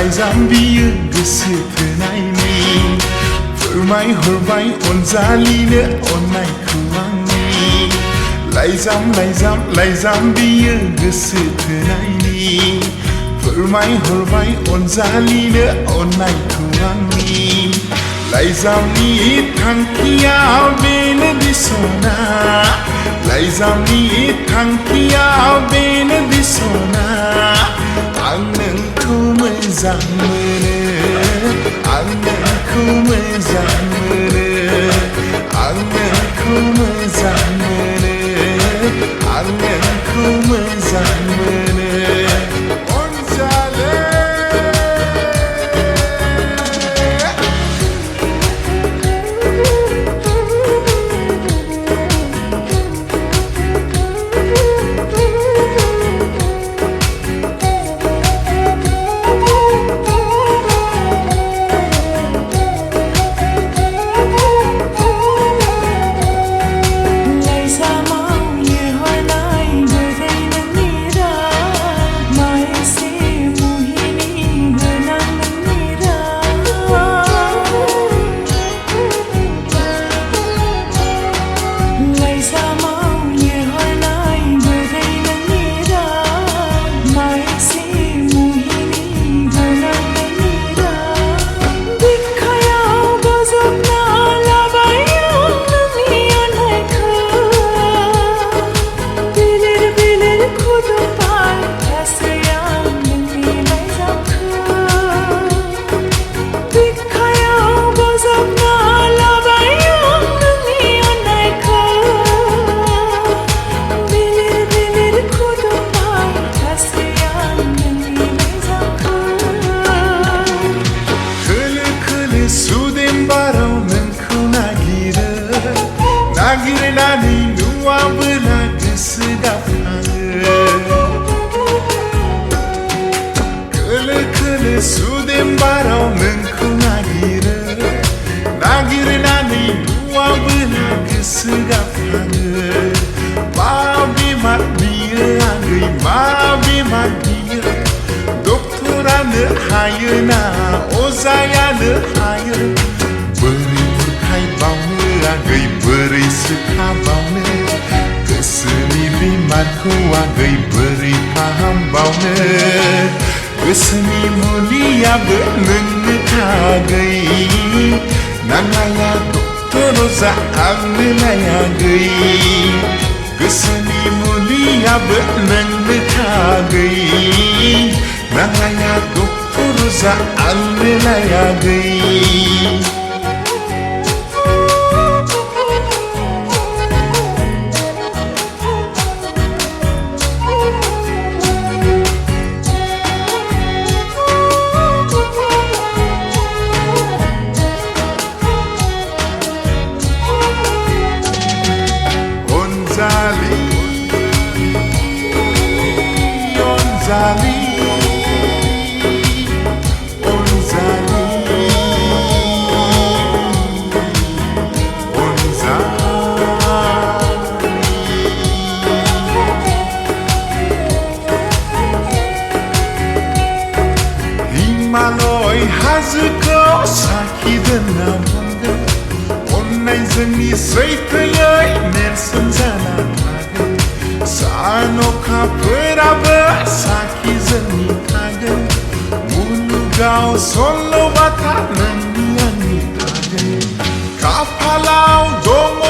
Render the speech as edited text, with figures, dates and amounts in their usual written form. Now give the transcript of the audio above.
लाइजाम बियो गोसो थोनायनि फोरमायहरबाय अनजालिनो अननायखौ आंनि लाइजाम बियो गोसो थोनायनि फोरमायहरबाय अनजालिनो अननायखौ आंनि लाइजामनि थांखिया बेनो दिसना लाइजामनि थांखिया बेनो दिसना आं नोंखौ मोजां मोनो आं नोंखौ मोजां मोनो आं नोंखौ मोजां मोनो आं नोंखौ मोजां मोनो अनजालि नागिरनानै नुवाबोला गोसो गाबखाङो खोलो खोलो सुदेम बाराव नोंखौ नागिरो नागिरनानै नुवाबोला गोसो गाबखाङो मा बेमार बियो आगै मा बेमार बियो डक्टरानो हायोना अजायानो हायो बोरै बुरखायबावनो आगै बोरै सोखाबावनो गोसोनि बेमारखौ आगै बोरै फाहामबावनो गोसोनि मुलियाबो नोंनो थागै नांलाया डक्टर अजा आंनोलाय आगै गोसोनि मुलियाबो नोंनो थागै नांलाया डक्टर अजा आंनोलाय आगै हिमालय हाजोखौ साखि दोनना बुंगोन अननायजोंनि सैथोयै नेरसोन जाना थागोन सान अखाफोराबो साखि जोंनि थागोन गाव सल' बाथा नोंनि आंनि थागोन खाफालाव दङ